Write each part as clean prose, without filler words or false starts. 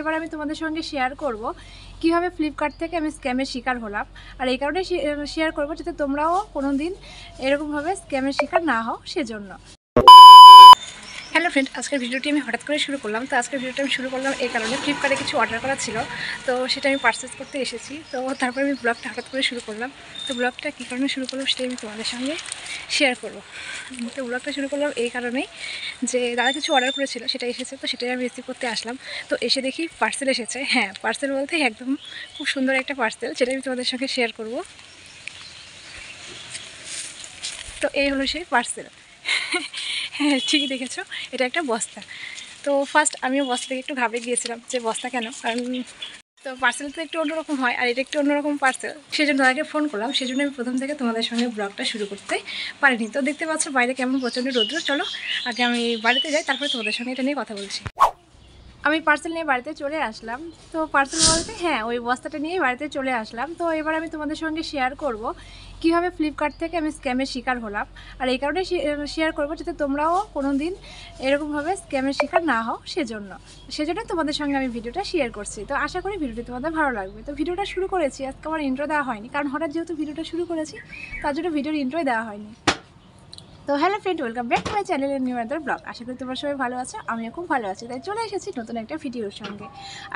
এবার আমি তোমাদের সঙ্গে শেয়ার করব কিভাবে ফ্লিপকার্ট থেকে আমি স্ক্যামের শিকার হলাম। আর এই কারণে শেয়ার করব যাতে তোমরাও কোনো দিন এরকমভাবে স্ক্যামের শিকার না হও সেজন্য। হ্যালো ফ্রেন্ড, আজকের ভিডিওটি আমি হঠাৎ করে শুরু করলাম। তো আজকের ভিডিওটি আমি শুরু করলাম এই কারণে, ফ্লিপকার্টে কিছু অর্ডার করা ছিল, তো সেটা আমি পারচেস করতে এসেছি। তো তারপরে আমি ব্লগটা হঠাৎ করে শুরু করলাম। তো ব্লগটা কী কারণে শুরু করলাম সেটাই আমি তোমাদের সঙ্গে শেয়ার করব। তো ব্লগটা শুরু করলাম এই কারণেই যে দাদা কিছু অর্ডার করেছিল, সেটা এসেছে, তো সেটাই আমি রিসিভ করতে আসলাম। তো এসে দেখি পার্সেল এসেছে। হ্যাঁ, পার্সেল বলতে একদম খুব সুন্দর একটা পার্সেল, সেটাই আমি তোমাদের সঙ্গে শেয়ার করব। তো এই হলো সেই পার্সেল। হ্যাঁ, ঠিকই দেখেছো, এটা একটা বস্তা। তো ফার্স্ট আমিও বস্তা থেকে একটু ঘাবড়ে গিয়েছিলাম যে বস্তা কেন, কারণ তো পার্সেল তো একটু অন্যরকম হয়, আর এটা একটু অন্যরকম পার্সেল। সেই জন্য দাদাকে ফোন করলাম, সেই জন্য আমি প্রথম থেকে তোমাদের সঙ্গে ব্লগটা শুরু করতে পারিনি। তো দেখতে পাচ্ছ বাইরে কেমন প্রচণ্ড রৌদ্র। চলো আগে আমি বাড়িতে যাই, তারপরে তোমাদের সঙ্গে এটা নিয়ে কথা বলছি। আমি পার্সেল নিয়ে বাড়িতে চলে আসলাম। তো পার্সেল বলতে হ্যাঁ, ওই বস্তাটা নিয়েই বাড়িতে চলে আসলাম। তো এবার আমি তোমাদের সঙ্গে শেয়ার করব কিভাবে ফ্লিপকার্ট থেকে আমি স্ক্যামের শিকার হলাম। আর এই কারণে শেয়ার করব যাতে তোমরাও কোনো দিন এরকমভাবে স্ক্যামের শিকার না হও সেজন্য তোমাদের সঙ্গে আমি ভিডিওটা শেয়ার করছি। তো আশা করি ভিডিওটি তোমাদের ভালো লাগবে। তো ভিডিওটা শুরু করেছি, আজকে আমার ইন্ট্রো দেওয়া হয়নি, কারণ হঠাৎ যেহেতু ভিডিওটা শুরু করেছি তার জন্য ভিডিওর ইন্ট্রোই দেওয়া হয়নি। তো hello friend, welcome back to my চ্যানেলের নিউ আদার ব্লগ। আশা করি তোমরা সবাই ভালো আছো, আমিও খুব ভালো আছি। তাই চলে এসেছি নতুন একটা ভিডিওর সঙ্গে।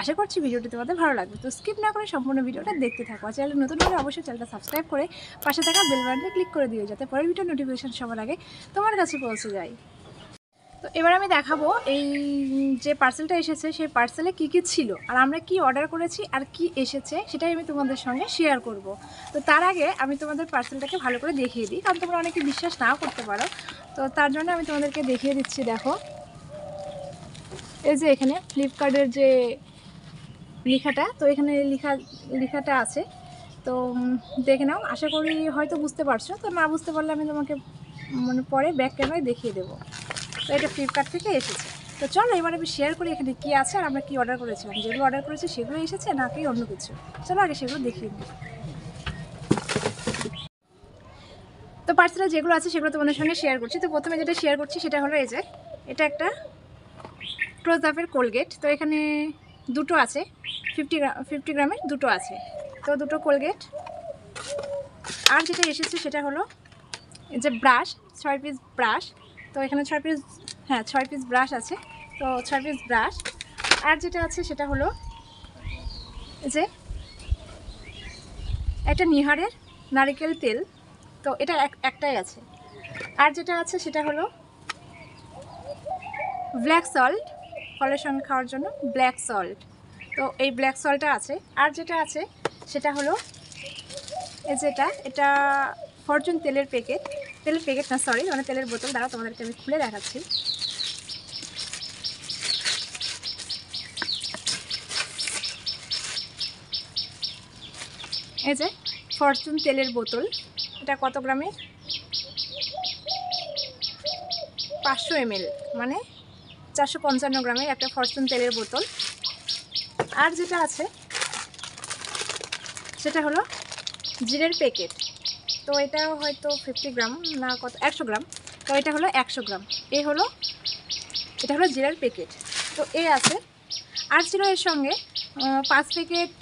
আশা করছি ভিডিওটি তোমাদের ভালো লাগবে। তো স্কিপ না করে সম্পূর্ণ ভিডিওটা দেখতে থাকো। আর চ্যানেল নতুন হলে অবশ্যই চ্যানেলটা সাবস্ক্রাইব করে পাশে থাকা বেল বাটনে ক্লিক করে দিও, যাতে পরের ভিডিও নোটিফিকেশন সবার আগে তোমার কাছে পৌঁছে যায়। তো এবার আমি দেখাবো এই যে পার্সেলটা এসেছে সেই পার্সেলে কি কি ছিল, আর আমরা কি অর্ডার করেছি আর কি এসেছে সেটাই আমি তোমাদের সঙ্গে শেয়ার করব। তো তার আগে আমি তোমাদের পার্সেলটাকে ভালো করে দেখিয়ে দিই, কারণ তোমরা অনেকে বিশ্বাস নাও করতে পারো। তো তার জন্য আমি তোমাদেরকে দেখিয়ে দিচ্ছি। দেখো, এই যে এখানে ফ্লিপকার্টের যে লেখাটা, তো এখানে লেখাটা আছে। তো দেখে নাও, আশা করি হয়তো বুঝতে পারছো। তো না বুঝতে পারলে আমি তোমাকে পরে ব্যাক ক্যামেরায় দেখিয়ে দেবো। তো এটা ফ্লিপকার্ট থেকে এসেছে। তো চলো এবার আমি শেয়ার করি এখানে কী আছে আর আমরা কী অর্ডার করেছিলাম। যেগুলো অর্ডার করেছি সেগুলো এসেছে নাকি অন্য কিছু, চলো আগে সেগুলো দেখিয়ে নিই। তো পার্সেলে যেগুলো আছে সেগুলো তোমাদের সঙ্গে শেয়ার করছি। তো প্রথমে যেটা শেয়ার করছি সেটা হলো এই যে এটা একটা ক্লোজ আপের কোলগেট। তো এখানে দুটো আছে, 50 গ্রামের দুটো আছে। তো দুটো কোলগেট। আর যেটা এসেছে সেটা হলো এই যে ব্রাশ, 6 পিস ব্রাশ। তো এখানে 6 পিস ব্রাশ আছে। তো 6 পিস ব্রাশ। আর যেটা আছে সেটা হলো যে একটা নিহারের নারকেল তেল। তো এটা একটাই আছে। আর যেটা আছে সেটা হলো ব্ল্যাক সল্ট, ফলের সঙ্গে খাওয়ার জন্য ব্ল্যাক সল্ট। তো এই ব্ল্যাক সল্টটা আছে। আর যেটা আছে সেটা হলো এটা ফরচুন তেলের প্যাকেট না, সরি, মানে তেলের বোতল। দ্বারা তোমাদেরকে আমি খুলে দেখাচ্ছি। এই যে ফরচুন তেলের বোতল, এটা কত গ্রামের? 500 ml, মানে 455 গ্রামের একটা ফরচুন তেলের বোতল। আর যেটা আছে সেটা হলো জিরের প্যাকেট। তো এটা হয়তো 50 গ্রাম না কত, 100 গ্রাম। তো এটা হলো 100 গ্রাম। এটা হলো জিরার প্যাকেট। তো এই আছে। আর ছিল এর সঙ্গে 5 প্যাকেট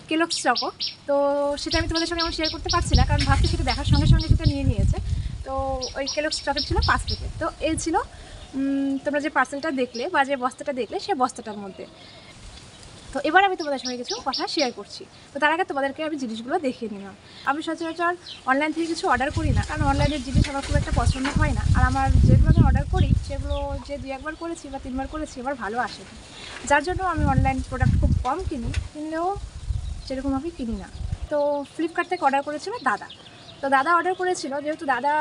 কেলগস চকো। তো সেটা আমি তোমাদের সঙ্গে আমার শেয়ার করতে পারছি না, কারণ ভাবছি সেটা দেখার সঙ্গে সঙ্গে সেটা নিয়েছে। তো ওই কেলগস চকলেট ছিল 5 প্যাকেট। তো এই ছিল তোমরা যে পার্সেলটা দেখলে বা যে বস্তাটা দেখলে সেই বস্তাটার মধ্যে। তো এবার আমি তোমাদের সঙ্গে কিছু কথা শেয়ার করছি। তো তার আগে তোমাদেরকে আমি জিনিসগুলো দেখিয়ে নিলাম। আমি সচরাচর অনলাইন থেকে কিছু অর্ডার করি না, কারণ অনলাইনের জিনিস আমার খুব একটা পছন্দ হয় না। আর আমার যেগুলো আমি অর্ডার করি সেগুলো যে 2-1 বার করেছি বা 3 বার করেছি আমার ভালো আসেনি, যার জন্য আমি অনলাইন প্রোডাক্ট খুব কম কিনলেও সেরকমভাবেই কিনি না। তো ফ্লিপকার্ট থেকে অর্ডার করেছিল দাদা। তো দাদা অর্ডার করেছিল, যেহেতু দাদা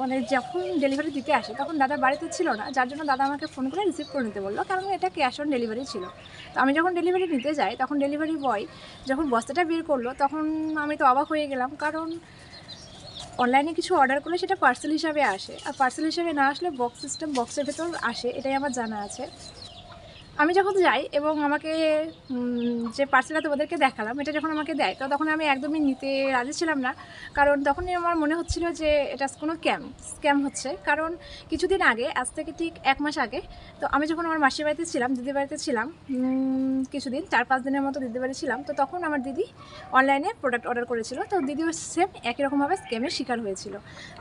মানে যখন ডেলিভারি দিতে আসে তখন দাদা বাড়িতে ছিল না, যার জন্য দাদা আমাকে ফোন করে রিসিভ করে নিতে বললো, কারণ এটা ক্যাশ অন ডেলিভারি ছিল। তো আমি যখন ডেলিভারি নিতে যাই তখন ডেলিভারি বয় যখন বস্তাটা বের করলো তখন আমি তো অবাক হয়ে গেলাম, কারণ অনলাইনে কিছু অর্ডার করলে সেটা পার্সেল হিসাবে আসে, আর পার্সেল হিসাবে না আসলে বক্সের ভেতর আসে, এটাই আমার জানা আছে। আমি যখন যাই এবং আমাকে যে পার্সেলটা তোমাদেরকে দেখালাম এটা যখন আমাকে দেয় তো তখন আমি একদমই নিতে রাজি ছিলাম না, কারণ তখনই আমার মনে হচ্ছিল যে এটা কোনো স্ক্যাম হচ্ছে। কারণ কিছুদিন আগে, আজ থেকে ঠিক 1 মাস আগে, তো আমি যখন আমার মাসির বাড়িতে ছিলাম, দিদির বাড়িতে ছিলাম কিছুদিন, 4-5 দিনের মতো দিদির বাড়ি ছিলাম, তো তখন আমার দিদি অনলাইনে প্রোডাক্ট অর্ডার করেছিল। তো দিদিও সেম একই রকমভাবে স্ক্যামের শিকার হয়েছিল।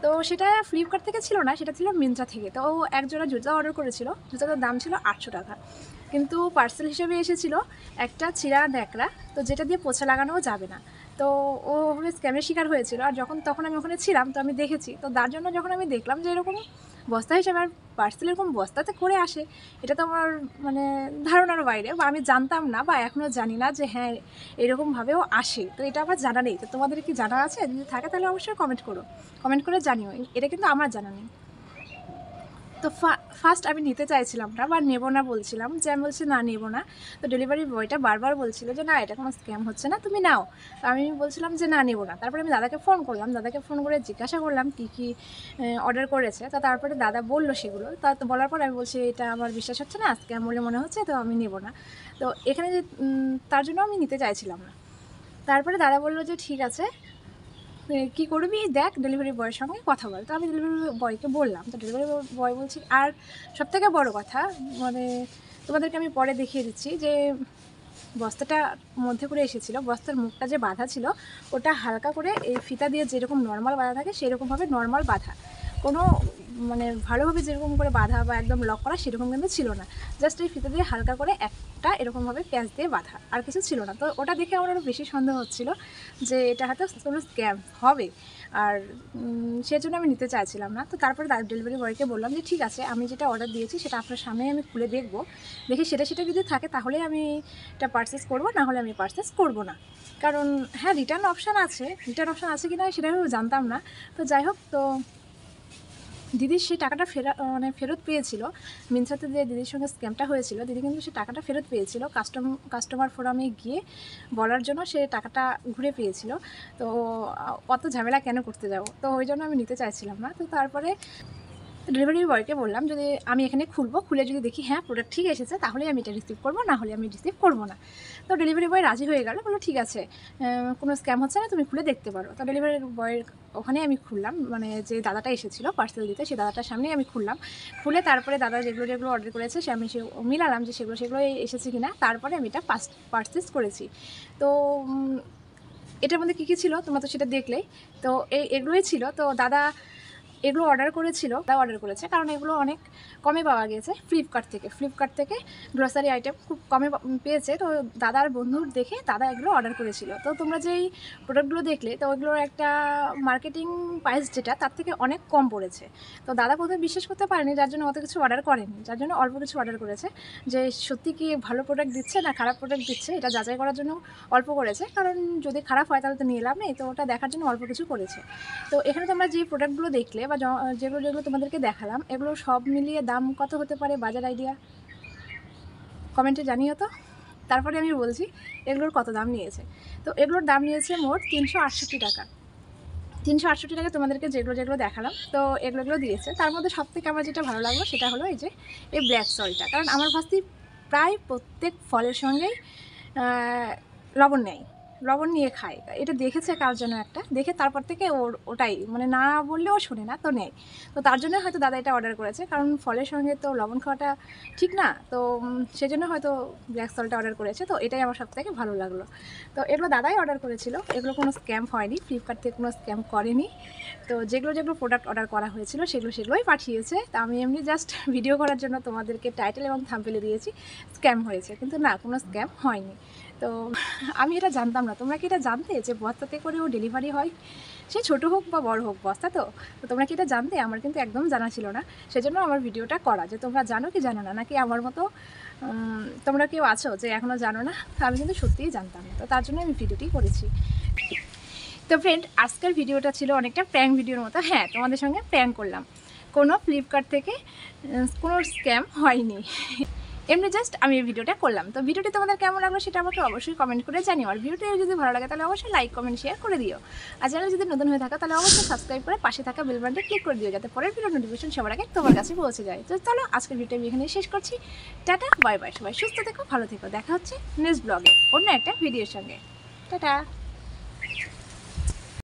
তো সেটা ফ্লিপকার্ট থেকে ছিল না, সেটা ছিল মিন্ত্রা থেকে। তো ও একজোড়া জুতো অর্ডার করেছিল, জুতোটার দাম ছিল 800 টাকা, কিন্তু পার্সেল হিসেবে এসেছিল একটা ছিঁড়া ন্যাকড়া, তো যেটা দিয়ে পোছা লাগানোও যাবে না। তো ও স্ক্যামের শিকার হয়েছিল। আর তখন আমি ওখানে ছিলাম, তো আমি দেখেছি। তো তার জন্য যখন আমি দেখলাম যে এরকম বস্তা হিসেবে আর পার্সেল এরকম বস্তাতে করে আসে, এটা তো আমার মানে ধারণার বাইরে, বা আমি জানতাম না, বা এখনও জানি না যে হ্যাঁ এরকমভাবেও আসে। তো এটা আমার জানা নেই। তো তোমাদের কি জানা আছে? যদি থাকে তাহলে অবশ্যই কমেন্ট করে জানিও। এটা কিন্তু আমার জানা নেই। তো ফার্স্ট আমি নিতে চাইছিলাম না, বা নেবো না বলছিলাম, যে আমি বলছি না নেবো না। তো ডেলিভারি বয়টা বারবার বলছিল যে না এটা কোনো স্ক্যাম হচ্ছে না, তুমি নাও। তো আমি বলছিলাম যে না নেবো না। তারপরে আমি দাদাকে ফোন করলাম, দাদাকে ফোন করে জিজ্ঞাসা করলাম কী কী অর্ডার করেছে। তো তারপরে দাদা বললো সেগুলো। তা তো বলার পর আমি বলছি এটা আমার বিশ্বাস হচ্ছে না, স্ক্যাম বলে মনে হচ্ছে, তো আমি নেবো না। তো এখানে যে তার জন্য আমি নিতে চাইছিলাম না। তারপরে দাদা বললো যে ঠিক আছে, কী করবি দেখ, ডেলিভারি বয়ের সঙ্গে কথা বল। তো আমি ডেলিভারি বয়কে বললাম। তো ডেলিভারি বয় বলছি, আর সবথেকে বড় কথা মানে তোমাদেরকে আমি পরে দেখিয়ে দিচ্ছি যে বস্তাটা মধ্যে করে এসেছিলো, বস্তার মুখটা যে বাঁধা ছিল ওটা হালকা করে এই ফিতা দিয়ে যেরকম নর্মাল বাঁধা থাকে সেরকমভাবে নর্মাল বাঁধা, কোনো মানে ভালোভাবে যেরকম করে বাঁধা বা একদম লক করা সেরকম কিন্তু ছিল না। জাস্ট এই ফিতা দিয়ে হালকা করে একটা এরকমভাবে প্যাঁচ দিয়ে বাঁধা, আর কিছু ছিল না। তো ওটা দেখে আমার আরও বেশি সন্দেহ হচ্ছিল যে এটা হয়তো কোনো স্ক্যাম হবে, আর সেজন্য আমি নিতে চাইছিলাম না। তো তারপরে ডেলিভারি বয়কে বললাম যে ঠিক আছে, আমি যেটা অর্ডার দিয়েছি সেটা আপনার সামনেই আমি খুলে দেখবো, দেখি সেটা যদি থাকে তাহলে আমি এটা পারচেস করবো, না হলে আমি পারচেস করবো না। কারণ হ্যাঁ রিটার্ন অপশান আছে কি না সেটা আমি জানতাম না। তো যাই হোক, তো দিদি সেই টাকাটা ফেরত পেয়েছিল। মিন্ত্রাতে যে দিদির সঙ্গে স্ক্যামটা হয়েছিল, দিদি কিন্তু সে টাকাটা ফেরত পেয়েছিল। কাস্টমার ফোরামে গিয়ে বলার জন্য সে টাকাটা ঘুরে পেয়েছিল। তো অত ঝামেলা কেন করতে যাব, তো ওই জন্য আমি নিতে চাইছিলাম না। তো তারপরে ডেলিভারি বয়কে বললাম যদি আমি এখানে খুলে যদি দেখি হ্যাঁ প্রোডাক্ট ঠিক এসেছে তাহলে আমি এটা রিসিভ করবো, না হলে আমি রিসিভ করবো না। তো ডেলিভারি বয় রাজি হয়ে গেল, বললো ঠিক আছে, কোনো স্ক্যাম হচ্ছে না, তুমি খুলে দেখতে পারো। তো ডেলিভারি বয়ের ওখানে আমি খুললাম, মানে যে দাদাটা এসেছিলো পার্সেল দিতে সেই দাদাটার সামনেই আমি খুলে তারপরে দাদা যেগুলো অর্ডার করেছে আমি মিলালাম যে সেগুলো এসেছে কিনা, তারপরে আমি এটা পারচেস করেছি। তো এটার মধ্যে কী ছিল তোমরা তো সেটা দেখলেই। তো এগুলোই ছিল। তো দাদা এগুলো অর্ডার করেছে কারণ এগুলো অনেক কমে পাওয়া গিয়েছে ফ্লিপকার্ট থেকে গ্রসারি আইটেম খুব কমে পেয়েছে। তো দাদার বন্ধুর দেখে দাদা এগুলো অর্ডার করেছিল। তো তোমরা যেই প্রোডাক্টগুলো দেখলে তো ওইগুলোর একটা মার্কেটিং প্রাইস যেটা তার থেকে অনেক কম পড়েছে। তো দাদা প্রথমে বিশ্বাস করতে পারেনি, যার জন্য অত কিছু অর্ডার করেনি, যার জন্য অল্প কিছু অর্ডার করেছে। যে সত্যি কি ভালো প্রোডাক্ট দিচ্ছে না খারাপ প্রোডাক্ট দিচ্ছে এটা যাচাই করার জন্য অল্প করেছে, কারণ যদি খারাপ হয় তাহলে তো নিয়ে লাভ নেই। তো ওটা দেখার জন্য অল্প কিছু করেছে। তো এখানে তোমরা যে প্রোডাক্টগুলো দেখলে বা যেগুলো তোমাদেরকে দেখালাম এগুলো সব মিলিয়ে দাম কত হতে পারে বাজার আইডিয়া কমেন্টে জানিও তো। তারপরে আমি বলছি এগুলোর কত দাম নিয়েছে। তো এগুলোর দাম নিয়েছে মোট 368 টাকা। 368 টাকা তোমাদেরকে যেগুলো দেখালাম তো এগুলো দিয়েছে। তার মধ্যে সবথেকে আমার যেটা ভালো লাগলো সেটা হলো এই যে এই ব্ল্যাক সল্টটা, কারণ আমার ভাস্তি প্রায় প্রত্যেক ফলের সঙ্গেই লবণ নিয়ে খায়। এটা দেখেছে কার জন্য একটা দেখে, তারপর থেকে ওটাই মানে না বললেও শোনে না, তো নেয়। তো তার জন্য হয়তো দাদা এটা অর্ডার করেছে, কারণ ফলের সঙ্গে তো লবণ খাওয়াটা ঠিক না। তো সেজন্য হয়তো ব্ল্যাক সল্টটা অর্ডার করেছে। তো এটাই আমার সবথেকে ভালো লাগলো। তো এগুলো দাদাই অর্ডার করেছিল, এগুলো কোনো স্ক্যাম হয়নি, ফ্লিপকার্ট থেকে কোনো স্ক্যাম করেনি। তো যেগুলো প্রোডাক্ট অর্ডার করা হয়েছিল সেগুলোই পাঠিয়েছে। তা আমি এমনি জাস্ট ভিডিও করার জন্য তোমাদেরকে টাইটেল এবং থাম্বনেলে দিয়েছি স্ক্যাম হয়েছে, কিন্তু না কোনো স্ক্যাম হয়নি। তো আমি এটা জানতাম না। তোমরা কি এটা জানতে যে বস্তাতে করেও ডেলিভারি হয়, সে ছোটো হোক বা বড় হোক বস্তা? তো তোমরা কি এটা জানতে? আমার কিন্তু একদম জানা ছিল না, সেজন্য আমার ভিডিওটা করা, যে তোমরা জানো কি জানো না, নাকি আমার মতো তোমরা কেউ আছো যে এখনও জানো না। আমি কিন্তু সত্যিই জানতাম না, তো তার জন্য আমি ভিডিওটি করেছি। তো ফ্রেন্ড আজকের ভিডিওটা ছিল অনেকটা প্র্যাঙ্ক ভিডিওর মতো। হ্যাঁ তোমাদের সঙ্গে প্র্যাঙ্ক করলাম, কোনো ফ্লিপকার্ট থেকে কোনো স্ক্যাম হয়নি। এমনি জাস্ট আমি এই ভিডিওটা করলাম। তো ভিডিওটি তোমাদের কেমন লাগলো সেটা আমাকে অবশ্যই কমেন্ট করে জানিও। আর ভিডিওটি যদি ভালো লাগে তাহলে অবশ্যই লাইক কমেন্ট শেয়ার করে দিও। আর চ্যানেল যদি নতুন হয়ে থাকো তাহলে অবশ্যই সাবস্ক্রাইব করে পাশে থাকা বেল বাটনটা ক্লিক করে দিও, যাতে পরের ভিডিও নোটিফিকেশন সবার আগে তোমার কাছে পৌঁছে যায়। তো চলো আজকের ভিডিওটা আমি এখানে শেষ করছি। Tata, bye bye. সবাই সুস্থ থেকো, ভালো থেকো। দেখা হচ্ছে নেক্সট ব্লগে অন্য একটা ভিডিওর সঙ্গে। টাটা।